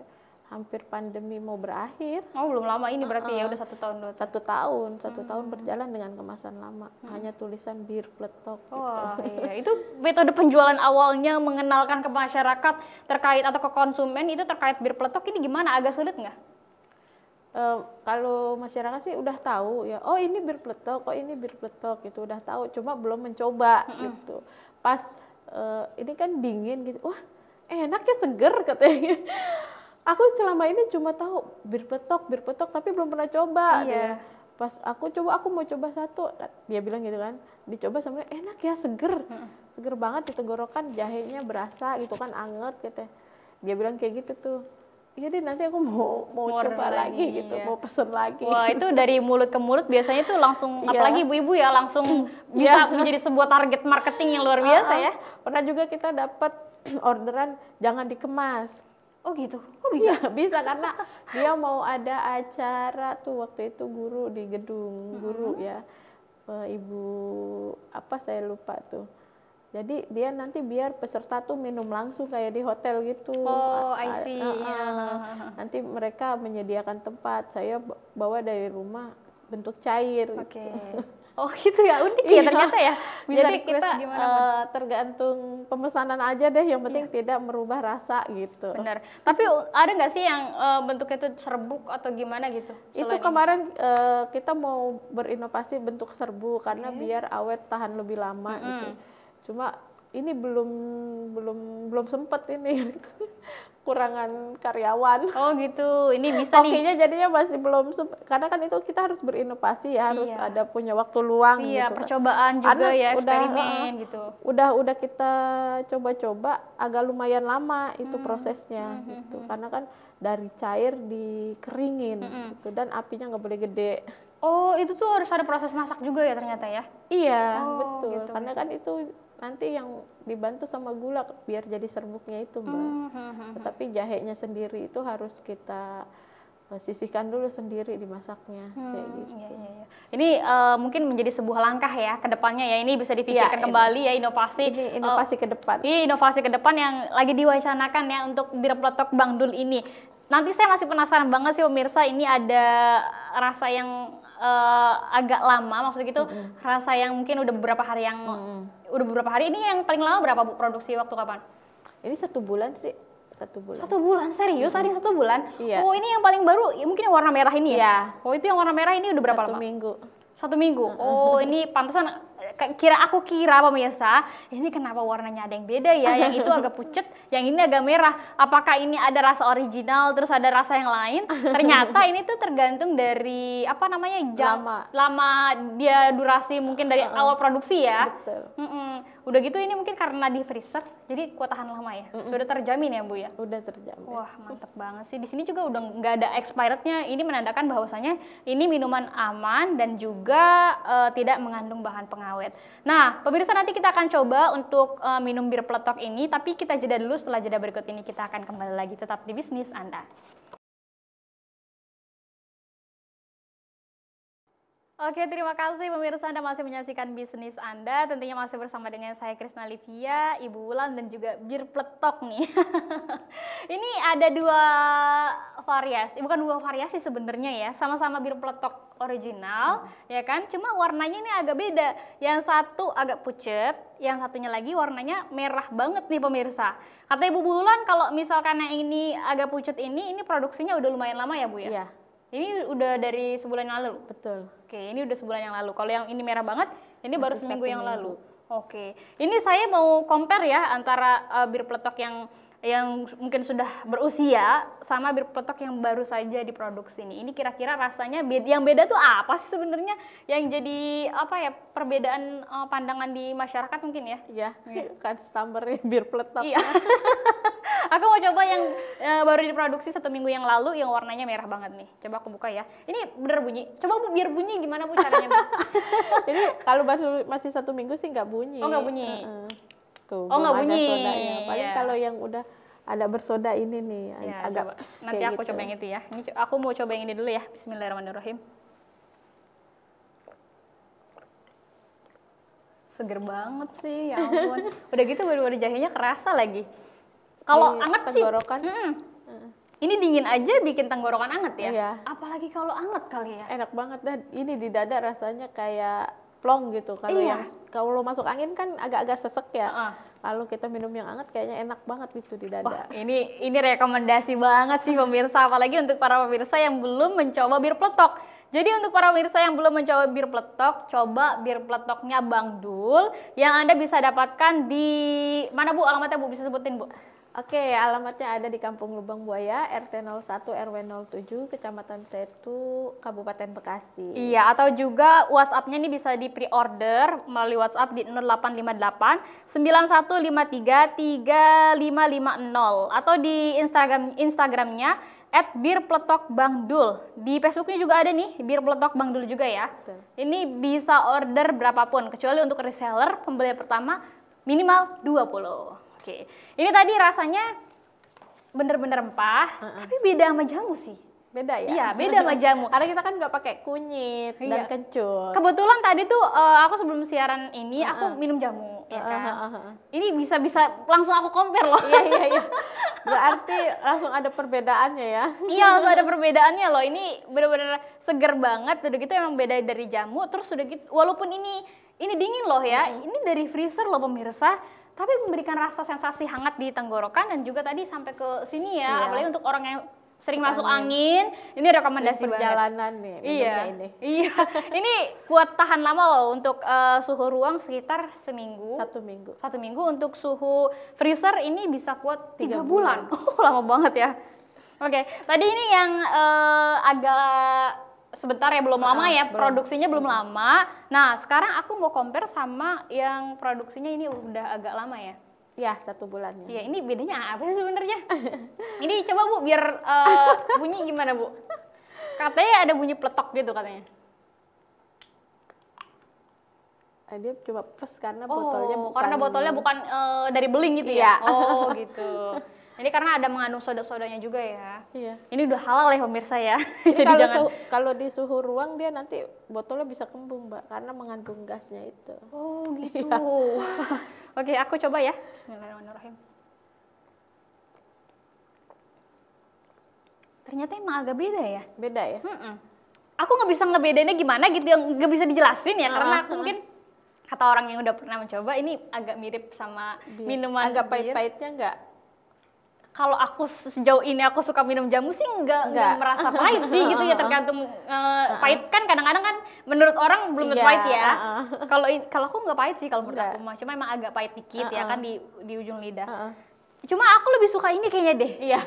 hampir pandemi mau berakhir. Oh, belum lama ini berarti ya, udah 1 tahun 2 tahun. Satu tahun berjalan dengan kemasan lama, hanya tulisan bir peletok Wah, gitu. iya. Itu metode penjualan awalnya mengenalkan ke masyarakat terkait atau ke konsumen itu terkait bir peletok ini gimana? Agak sulit nggak? Kalau masyarakat sih udah tahu ya, oh ini bir peletok, oh ini bir peletok gitu, udah tahu, cuma belum mencoba gitu. Pas ini kan dingin gitu, wah enak ya, seger katanya. Aku selama ini cuma tahu bir peletok, tapi belum pernah coba. Iya. Pas aku mau coba satu, dia bilang gitu kan, dicoba sama enak ya, seger banget di tenggorokan, jahenya berasa gitu kan, anget katanya. Dia bilang kayak gitu tuh. Iya deh, nanti aku mau coba lagi gitu, iya. mau pesen lagi. Wah, itu dari mulut ke mulut biasanya tuh langsung, Iya. apalagi ibu-ibu ya, langsung bisa menjadi sebuah target marketing yang luar biasa ya. Pernah juga kita dapat orderan jangan dikemas. Oh gitu, kok bisa? Iya, bisa karena dia mau ada acara tuh waktu itu guru di gedung guru ya. Ibu apa saya lupa tuh. Jadi dia nanti biar peserta tuh minum langsung kayak di hotel gitu. Oh, I see. Nanti mereka menyediakan tempat. Saya bawa dari rumah bentuk cair. Oke. Gitu. Oh gitu ya, unik ya ternyata ya. Bisa Jadi request kita gimana pun. tergantung pemesanan aja deh, yang penting tidak merubah rasa gitu. Benar. Tapi ada nggak sih yang bentuknya itu serbuk atau gimana gitu? Itu selain kemarin kita mau berinovasi bentuk serbuk karena biar awet tahan lebih lama gitu. Cuma ini belum sempet ini kurangan karyawan. Oh gitu, ini bisa nih. Oke-nya jadinya masih belum karena kan itu kita harus berinovasi ya, harus ada punya waktu luang Iya, gitu. percobaan juga Karena ya, eksperimen gitu. Udah kita coba-coba agak lumayan lama itu prosesnya gitu. Karena kan dari cair dikeringin gitu, dan apinya nggak boleh gede. Oh, itu tuh harus ada proses masak juga ya ternyata ya? Iya, Oh, betul. gitu. Karena kan itu nanti yang dibantu sama gula biar jadi serbuknya itu, Mbak. Tetapi jahenya sendiri itu harus kita sisihkan dulu sendiri dimasaknya kayak gitu. Iya. Ini mungkin menjadi sebuah langkah ya ke depannya ya. Ini bisa dipikirkan Iya, kembali ya, inovasi. Ini inovasi ke depan. Ini inovasi ke depan yang lagi diwacanakan ya untuk bir peletok Bang Dul ini. Nanti saya masih penasaran banget sih pemirsa, ini ada rasa yang agak lama, maksudnya gitu, rasa yang mungkin udah beberapa hari ini yang paling lama berapa Bu produksi, waktu kapan? Ini 1 bulan sih, 1 bulan. 1 bulan, serius? Ada 1 bulan? Iya. Oh, ini yang paling baru, ya, mungkin yang warna merah ini ya? Iya. Oh, itu yang warna merah ini udah berapa 1 lama? minggu. 1 minggu. Oh, ini pantesan aku kira pemirsa, ini kenapa warnanya ada yang beda ya? Yang itu agak pucet, yang ini agak merah. Apakah ini ada rasa original terus ada rasa yang lain? Ternyata ini tuh tergantung dari apa namanya, lama dia durasi mungkin dari awal produksi ya. Betul. Udah gitu ini mungkin karena di freezer, jadi kuat tahan lama ya. Udah terjamin ya Bu ya. Udah terjamin. Wah, mantap banget sih. Di sini juga udah nggak ada expirednya. Ini menandakan bahwasanya ini minuman aman dan juga tidak mengandung bahan pengawet. Nah, pemirsa, nanti kita akan coba untuk minum bir peletok ini, tapi kita jeda dulu. Setelah jeda berikut ini kita akan kembali lagi, tetap di Bisnis Anda. Oke, terima kasih pemirsa, Anda masih menyaksikan Bisnis Anda. Tentunya masih bersama dengan saya Krisna Livia, Ibu Wulan, dan juga bir peletok nih. Ini ada 2 variasi, bukan 2 variasi sebenarnya ya. Sama-sama bir peletok original, ya kan? Cuma warnanya ini agak beda. Yang satu agak pucet, yang satunya lagi warnanya merah banget nih pemirsa. Kata Ibu Wulan kalau misalkan yang ini agak pucet ini produksinya udah lumayan lama ya Bu ya? Iya. Ini udah dari sebulan yang lalu? Betul. Oke, ini udah sebulan yang lalu. Kalau yang ini merah banget, ini baru Masih seminggu 1 yang minggu. lalu. Oke, ini saya mau compare ya antara bir peletok yang mungkin sudah berusia sama bir peletok yang baru saja diproduksi ini. Ini kira-kira rasanya yang beda tuh apa sih sebenarnya? Yang jadi apa ya, perbedaan pandangan di masyarakat mungkin ya? Iya, kan standarnya bir peletok. Iya. Aku mau coba yang baru diproduksi 1 minggu yang lalu, yang warnanya merah banget nih. Coba aku buka ya. Ini bener bunyi. Coba Bu, biar bunyi gimana Bu caranya Bu? Jadi kalau masih 1 minggu sih nggak bunyi. Oh, nggak bunyi. Tuh, Oh, nggak belum ada bunyi. sodanya. Paling Iya. kalau yang udah ada bersoda ini nih, Ya, agak coba. pes Nanti kayak aku gitu. coba yang itu ya. Ini aku mau coba yang ini dulu ya. Bismillahirrahmanirrahim. Seger banget sih, ya ampun. Udah gitu baru-baru jahenya kerasa lagi. Kalau Di anget sih, tenggorokan. Ini dingin aja bikin tenggorokan anget ya? Iya. Apalagi kalau anget kali ya? Enak banget dan ini di dada rasanya kayak plong gitu. Kalau Iya. kalau masuk angin kan agak-agak sesek ya. Heeh. Lalu kita minum yang hangat kayaknya enak banget gitu di dada. Wah, ini rekomendasi banget sih pemirsa, apalagi untuk para pemirsa yang belum mencoba bir peletok. Jadi untuk para pemirsa yang belum mencoba bir peletok, coba bir peletoknya Bang Dul yang Anda bisa dapatkan di mana Bu? Alamatnya Bu, bisa sebutin Bu? Oke, alamatnya ada di Kampung Lubang Buaya, RT 01 RW 07, Kecamatan Setu, Kabupaten Bekasi. Iya, atau juga WhatsApp-nya ini bisa di pre-order melalui WhatsApp di 0858 9153 3550 atau di Instagramnya @birpletokbangdul. Di Facebooknya juga ada nih, Bir Peletok Bang Dul juga ya. Betul. Ini bisa order berapapun, kecuali untuk reseller pembelian pertama minimal 20. Oke, ini tadi rasanya bener-bener rempah, tapi beda sama jamu sih. Beda ya? Iya, beda sama jamu. Karena kita kan nggak pakai kunyit dan Iya. kencur. Kebetulan tadi tuh aku sebelum siaran ini aku minum jamu, ya kan. Ini bisa langsung aku compare loh. Iya. Berarti langsung ada perbedaannya ya? Iya, langsung ada perbedaannya loh. Ini bener-bener seger banget. Udah gitu emang beda dari jamu. Terus udah gitu, walaupun ini dingin loh ya. Ini dari freezer loh pemirsa. Tapi memberikan rasa sensasi hangat di tenggorokan dan juga tadi sampai ke sini ya. Iya. Apalagi untuk orang yang sering masuk angin, ini rekomendasi banget. Perjalanan nih minumnya ini. Iya. Ini kuat tahan lama loh untuk suhu ruang sekitar seminggu. 1 minggu. 1 minggu untuk suhu freezer ini bisa kuat 3 3 bulan. Oh, lama banget ya. Oke, tadi ini yang agak sebentar ya, belum lama ya, produksinya belum lama. Nah, sekarang aku mau compare sama yang produksinya ini udah agak lama ya. Ya, 1 bulannya. Iya, ini bedanya apa sih sebenarnya? Ini coba Bu, biar bunyi gimana Bu? Katanya ada bunyi peletok gitu katanya. Dia cuma plus karena botolnya bukan. Karena botolnya bukan dari beling gitu Iya. ya? Oh gitu. Jadi karena ada mengandung soda-sodanya juga ya? Iya. Ini udah halal ya pemirsa ya? Jadi Jadi jangan... kalau di suhu ruang dia nanti botolnya bisa kembung, Mbak, karena mengandung gasnya itu. Oh gitu. Oke, aku coba ya. Bismillahirrahmanirrahim. Ternyata emang agak beda ya? Beda ya? Aku nggak bisa ngebedainnya gimana gitu, yang nggak bisa dijelasin ya, karena aku mungkin kata orang yang udah pernah mencoba, ini agak mirip sama minuman agak bir. pahit-pahitnya enggak? Kalau aku sejauh ini aku suka minum jamu sih nggak merasa pahit sih gitu ya, tergantung pahit kan kadang-kadang kan menurut orang belum tentu pahit ya. Kalau aku nggak pahit sih kalau menurut aku mah, cuma emang agak pahit dikit ya kan di ujung lidah. Cuma aku lebih suka ini kayaknya deh. Iya.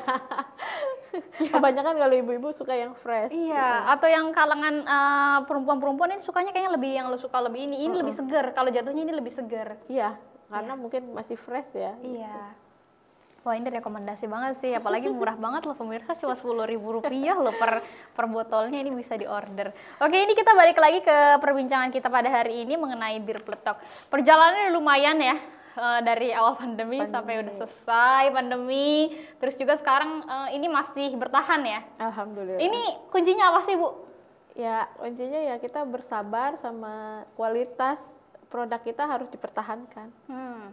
Kebanyakan kalau ibu-ibu suka yang fresh. Iya, atau yang kalangan perempuan-perempuan ini sukanya kayaknya lebih yang lo suka lebih ini lebih seger. Kalau jatuhnya ini lebih seger. Iya, karena mungkin masih fresh ya. Iya. Wah, ini rekomendasi banget sih, apalagi murah banget loh pemirsa, cuma Rp10.000 loh per botolnya, ini bisa diorder. Oke, ini kita balik lagi ke perbincangan kita pada hari ini mengenai bir peletok. Perjalanannya lumayan ya, dari awal pandemi sampai udah selesai pandemi, terus juga sekarang ini masih bertahan ya. Alhamdulillah. Ini kuncinya apa sih Bu? Ya, kuncinya ya kita bersabar sama kualitas produk kita harus dipertahankan.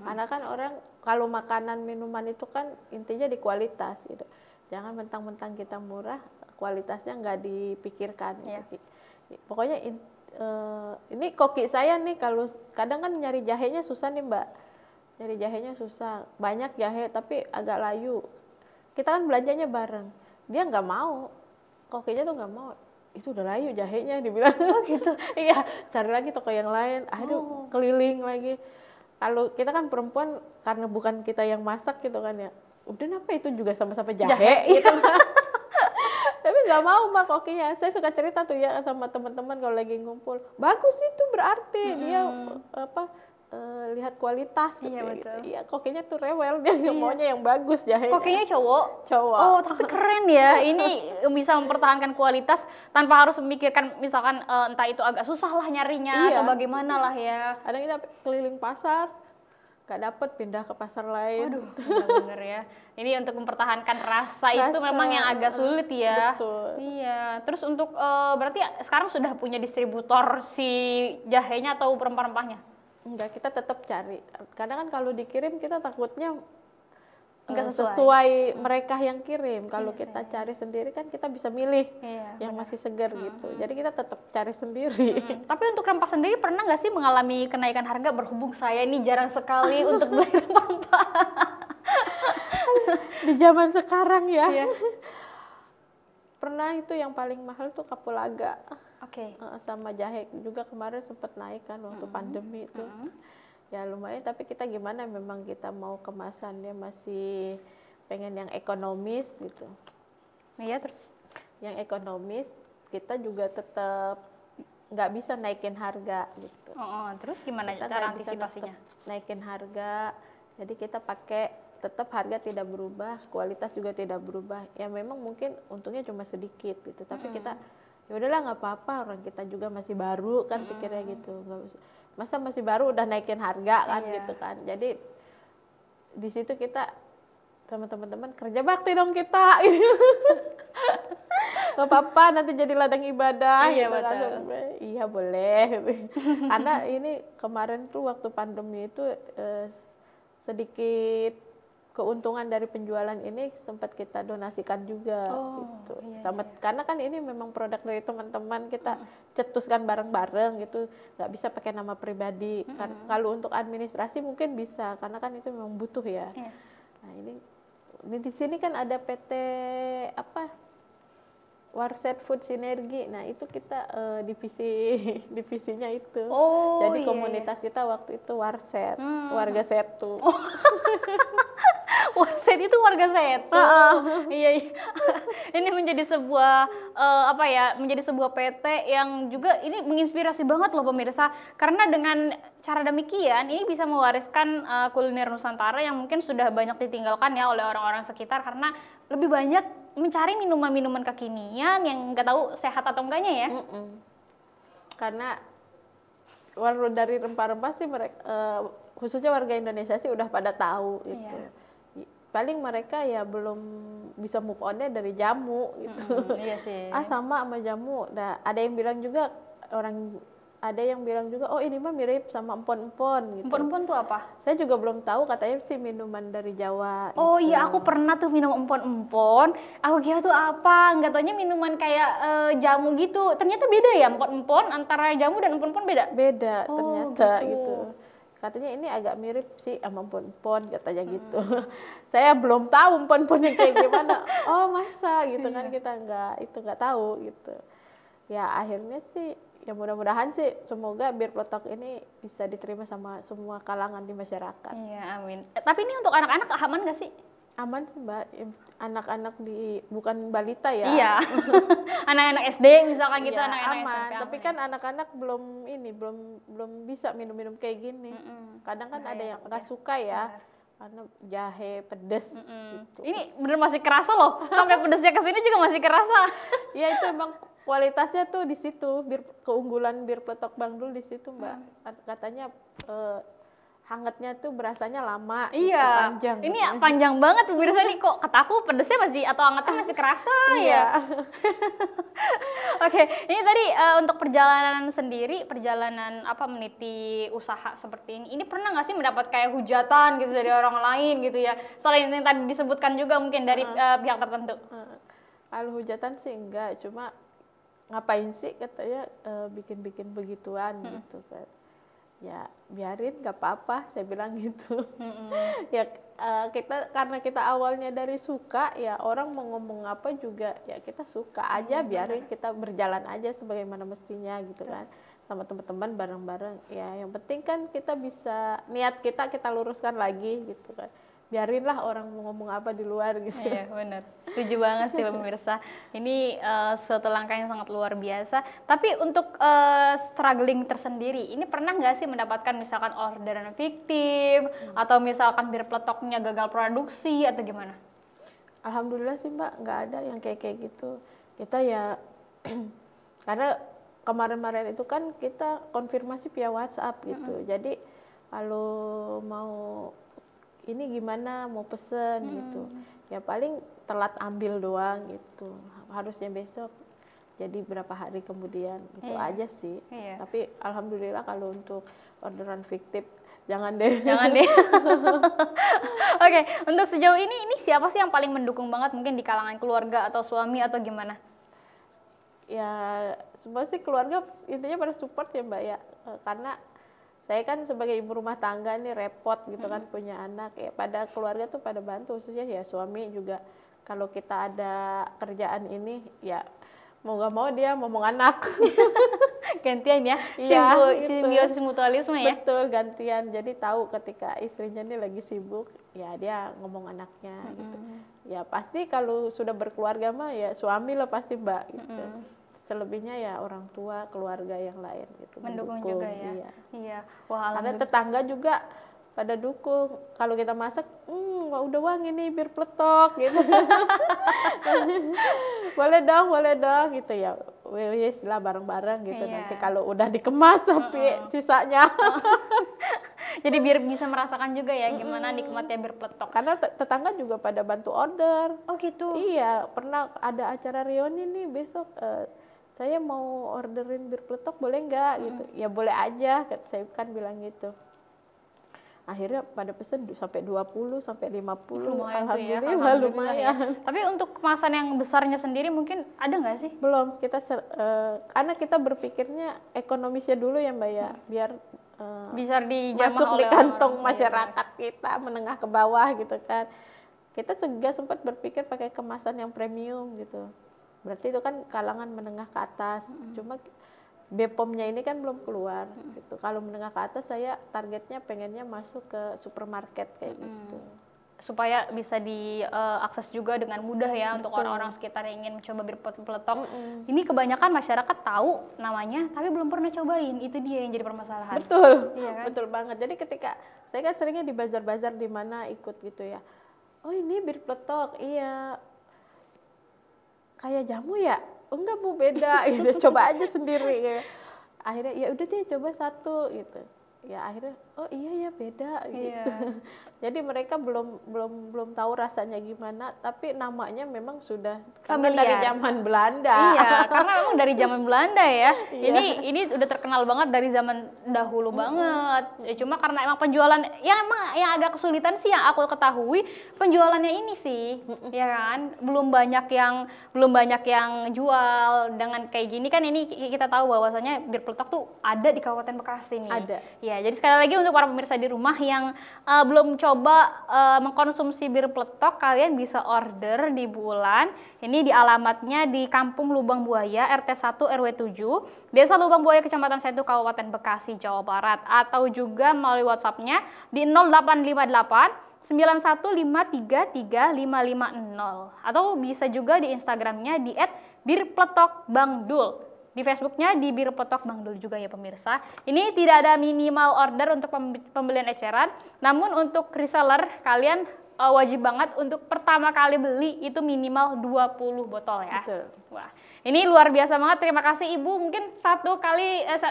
Karena kan orang kalau makanan minuman itu kan intinya di kualitas gitu. Jangan mentang-mentang kita murah, kualitasnya nggak dipikirkan. Yeah. Gitu. Pokoknya ini koki saya nih, kalau kadang kan nyari jahenya susah nih Mbak. Nyari jahenya susah, banyak jahe tapi agak layu. Kita kan belanjanya bareng, dia nggak mau, kokinya tuh nggak mau. Itu udah layu jahenya, dibilang. Oh gitu. Iya, cari lagi toko yang lain. Aduh, keliling lagi. Kalau kita kan perempuan, karena bukan kita yang masak gitu kan ya. Udah kenapa itu juga sama-sama jahe gitu. Tapi nggak mau Mbak kokinya. Saya suka cerita tuh ya sama teman-teman kalau lagi ngumpul. Bagus itu berarti dia lihat kualitas gitu. Iya betul. Iya, kokinya tuh rewel, dia nggak maunya yang bagus jahenya. Kokinya cowok? Cowok. Oh, tapi keren ya. Ini bisa mempertahankan kualitas tanpa harus memikirkan misalkan entah itu agak susah lah nyarinya atau bagaimana lah ya. Ada kita keliling pasar, nggak dapet, pindah ke pasar lain. Aduh, bener-bener ya. Ini untuk mempertahankan rasa itu memang yang agak sulit ya. Betul. Iya. Terus untuk berarti sekarang sudah punya distributor si jahenya atau rempah-rempahnya? Enggak, kita tetap cari. Kadang kan kalau dikirim kita takutnya Nggak sesuai mereka yang kirim. Kalau Iya kita sih. cari sendiri kan kita bisa milih Iya, yang benar. masih segar gitu. Jadi kita tetap cari sendiri. Tapi untuk rempah sendiri pernah nggak sih mengalami kenaikan harga, berhubung saya ini jarang sekali untuk beli rempah-rempah? Di zaman sekarang ya. Iya. Pernah itu yang paling mahal tuh kapulaga. Oke. Sama jahe juga kemarin sempat naik kan waktu pandemi itu. Ya lumayan, tapi kita gimana, memang kita mau kemasannya masih pengen yang ekonomis gitu. Iya, terus? Yang ekonomis kita juga tetap nggak bisa naikin harga gitu. Terus gimana Kita cara nggak bisa antisipasinya? naikin harga, jadi kita pakai tetap harga tidak berubah, kualitas juga tidak berubah. Ya memang mungkin untungnya cuma sedikit gitu, tapi kita ya udahlah nggak apa-apa, orang kita juga masih baru kan, pikirnya gitu. Nggak usah, masa masih baru udah naikin harga kan gitu kan. Jadi di situ kita sama teman-teman kerja bakti dong kita. Gak apa-apa, nanti jadi ladang ibadah. Iya, gitu kan. betul. Iya boleh. Karena ini kemarin tuh waktu pandemi itu sedikit keuntungan dari penjualan ini sempat kita donasikan juga gitu. Karena kan ini memang produk dari teman-teman, kita cetuskan bareng-bareng gitu, nggak bisa pakai nama pribadi. Kalau untuk administrasi mungkin bisa, karena kan itu memang butuh ya. Nah ini di sini kan ada PT Warset Food Sinergi. Nah itu kita divisinya itu. Jadi komunitas kita waktu itu Warset, warga Setu. Warset itu warga Setu. Iya. Ini menjadi sebuah menjadi sebuah PT yang juga ini menginspirasi banget loh pemirsa. Karena dengan cara demikian ini bisa mewariskan kuliner Nusantara yang mungkin sudah banyak ditinggalkan ya oleh orang-orang sekitar, karena lebih banyak mencari minuman-minuman kekinian yang nggak tahu sehat atau enggaknya ya. Karena dari rempah-rempah sih mereka, khususnya warga Indonesia sih udah pada tahu gitu. Paling mereka ya belum bisa move on-nya dari jamu gitu. Iya sih. Sama jamu. Nah, ada yang bilang juga oh ini mah mirip sama empon-empon gitu. Empon-empon tuh apa? Saya juga belum tahu, katanya sih minuman dari Jawa. Oh gitu. iya, aku pernah tuh minum empon-empon. Aku kira tuh apa? Nggak taunya minuman kayak jamu gitu. Ternyata beda ya, empon-empon antara jamu dan empon-empon beda? Beda ternyata gitu. gitu. Katanya ini agak mirip sih sama empon-empon katanya gitu. Saya belum tahu empon-emponnya kayak gimana. Oh masa gitu kan, kita nggak tahu gitu. Ya akhirnya sih ya mudah-mudahan sih semoga Bir Peletok ini bisa diterima sama semua kalangan di masyarakat. Iya, amin. Tapi ini untuk anak-anak aman nggak sih? Aman sih Mbak, anak-anak bukan balita ya. Iya. Anak-anak SD misalkan gitu, Iya, anak-anak aman. SMP. Tapi kan anak-anak belum bisa minum-minum kayak gini. Kadang kan ada yang nggak suka ya, karena jahe pedes gitu. Ini bener masih kerasa loh, sampai pedesnya kesini juga masih kerasa. Ya itu emang kualitasnya tuh di situ, keunggulan Bir Peletok Bang Dul di situ Mbak. Katanya hangatnya tuh berasanya lama, Iya, panjang. ini panjang banget pemirsa nih, kok kata aku pedesnya masih atau hangatnya masih kerasa ya. Oke, ini tadi untuk perjalanan sendiri, perjalanan meniti usaha seperti ini pernah nggak sih mendapat kayak hujatan gitu dari orang lain gitu ya? Selain yang tadi disebutkan juga mungkin dari pihak tertentu. Kalau hujatan sih enggak, cuma ngapain sih katanya bikin-bikin begituan gitu kan. Ya biarin, nggak apa-apa, saya bilang gitu. Ya karena kita awalnya dari suka, ya orang mau ngomong apa juga ya kita suka aja, biarin kita berjalan aja sebagaimana mestinya gitu kan, sama teman-teman bareng-bareng. Ya yang penting kan kita bisa, niat kita luruskan lagi gitu kan. Biarinlah orang mau ngomong apa di luar gitu. Iya benar, setuju banget sih pemirsa. Ini suatu langkah yang sangat luar biasa. Tapi untuk struggling tersendiri, ini pernah nggak sih mendapatkan misalkan orderan fiktif atau misalkan Bir Peletoknya gagal produksi atau gimana? Alhamdulillah sih Mbak, nggak ada yang kayak gitu. Kita ya karena kemarin-kemarin itu kan kita konfirmasi via WhatsApp gitu. Jadi kalau mau ini gimana mau pesen gitu, ya paling telat ambil doang gitu, harusnya besok jadi berapa hari kemudian gitu aja sih. Tapi alhamdulillah kalau untuk orderan fiktif jangan deh. Jangan deh. Oke, untuk sejauh ini siapa sih yang paling mendukung banget mungkin di kalangan keluarga atau suami atau gimana? Ya semua sih keluarga intinya pada support ya Mbak ya. Karena saya kan sebagai ibu rumah tangga nih repot gitu kan punya anak ya, pada keluarga tuh pada bantu, khususnya ya suami juga kalau kita ada kerjaan ini ya mau nggak mau dia ngomong anak. Gantian ya, Iya, gitu. simbiosis mutualisme ya. Betul, gantian. Jadi tahu ketika istrinya nih lagi sibuk, ya dia ngomong anaknya gitu. Ya pasti kalau sudah berkeluarga mah ya suami lah pasti Mbak gitu. Selebihnya ya orang tua, keluarga yang lain gitu. Mendukung juga ya. Iya. Wah, Karena alhamdulillah. tetangga juga pada dukung. Kalau kita masak, udah wangi nih bir peletok gitu. boleh dong gitu ya. Wes lah bareng-bareng gitu. Iya. Nanti kalau udah dikemas tapi sisanya. Jadi biar bisa merasakan juga ya gimana nikmatnya bir peletok. Karena tetangga juga pada bantu order. Oh gitu. Iya, pernah ada acara reuni nih besok. Saya mau orderin bir peletok boleh nggak gitu. Ya boleh aja, saya kan bilang gitu. Akhirnya pada pesen sampai 20 sampai 50. Lumayan tuh ya, Alhamdulillah lumayan. ya. Tapi untuk kemasan yang besarnya sendiri mungkin ada nggak sih? Belum, kita karena kita berpikirnya ekonomisnya dulu ya Mbak ya, biar Bisa dijamah masuk di oleh kantong orang-orang. masyarakat kita menengah ke bawah gitu kan. Kita juga sempat berpikir pakai kemasan yang premium gitu. Berarti itu kan kalangan menengah ke atas. Cuma BPOM-nya ini kan belum keluar gitu. Kalau menengah ke atas saya targetnya pengennya masuk ke supermarket kayak gitu. Supaya bisa diakses juga dengan mudah ya untuk orang-orang sekitar yang ingin mencoba bir peletok. Ini kebanyakan masyarakat tahu namanya tapi belum pernah cobain. Itu dia yang jadi permasalahan. Betul, Iya kan? betul banget. Jadi ketika saya kan seringnya di bazar-bazar di mana ikut gitu ya. Oh ini bir peletok, iya. Kayak jamu ya? Oh, enggak Bu, beda gitu. Coba aja sendiri gitu. Akhirnya ya udah deh coba satu gitu. Ya akhirnya oh iya ya beda gitu. Iya. Jadi mereka belum tahu rasanya gimana, tapi namanya memang sudah Familiar. dari zaman Belanda. Iya, karena memang dari zaman Belanda ya. Ini udah terkenal banget dari zaman dahulu banget. Ya, cuma karena emang penjualan yang agak kesulitan sih yang aku ketahui penjualannya ini sih. Ya kan? Belum banyak yang jual dengan kayak gini kan ini kita tahu bahwasanya bir peletok tuh ada di Kabupaten Bekasi nih. Ada. Ya, jadi sekali lagi untuk para pemirsa di rumah yang belum coba mengkonsumsi bir peletok, kalian bisa order di Bulan. Ini di alamatnya di Kampung Lubang Buaya, RT 1 RW 7, Desa Lubang Buaya, Kecamatan Setu, Kabupaten Bekasi, Jawa Barat. Atau juga melalui WhatsApp-nya di 0858 91533550. Atau bisa juga di Instagram-nya di @birpletokbangdul. Di Facebooknya di Bir Peletok Bang Dul juga ya pemirsa. Ini tidak ada minimal order untuk pembelian eceran, namun untuk reseller kalian wajib banget untuk pertama kali beli itu minimal 20 botol ya. Betul. Wah, ini luar biasa banget. Terima kasih Ibu. Mungkin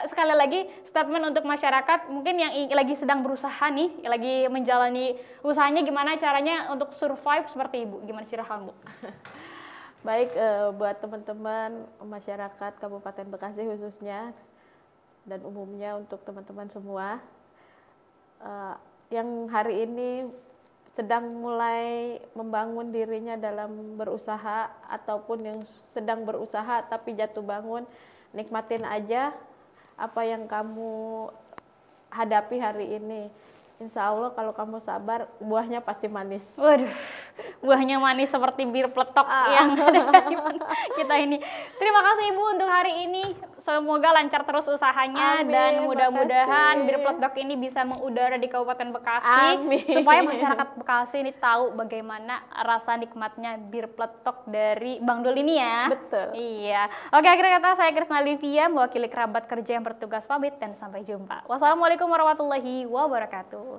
sekali lagi statement untuk masyarakat mungkin yang lagi sedang berusaha nih, lagi menjalani usahanya, gimana caranya untuk survive seperti Ibu. Gimana silahkan Bu? Baik, buat teman-teman masyarakat Kabupaten Bekasi khususnya dan umumnya untuk teman-teman semua yang hari ini sedang mulai membangun dirinya dalam berusaha ataupun yang sedang berusaha tapi jatuh bangun, nikmatin aja apa yang kamu hadapi hari ini. Insya Allah kalau kamu sabar, buahnya pasti manis. Waduh, buahnya manis seperti bir peletok yang ada di kita ini. Terima kasih Ibu untuk hari ini. Semoga lancar terus usahanya. Amin, dan mudah-mudahan bir peletok ini bisa mengudara di Kabupaten Bekasi. Amin. Supaya masyarakat Bekasi ini tahu bagaimana rasa nikmatnya bir peletok dari Bang Dul ini ya. Betul. Iya. Oke, akhirnya kata saya Krisna Livia mewakili kerabat kerja yang bertugas pamit dan sampai jumpa. Wassalamualaikum warahmatullahi wabarakatuh.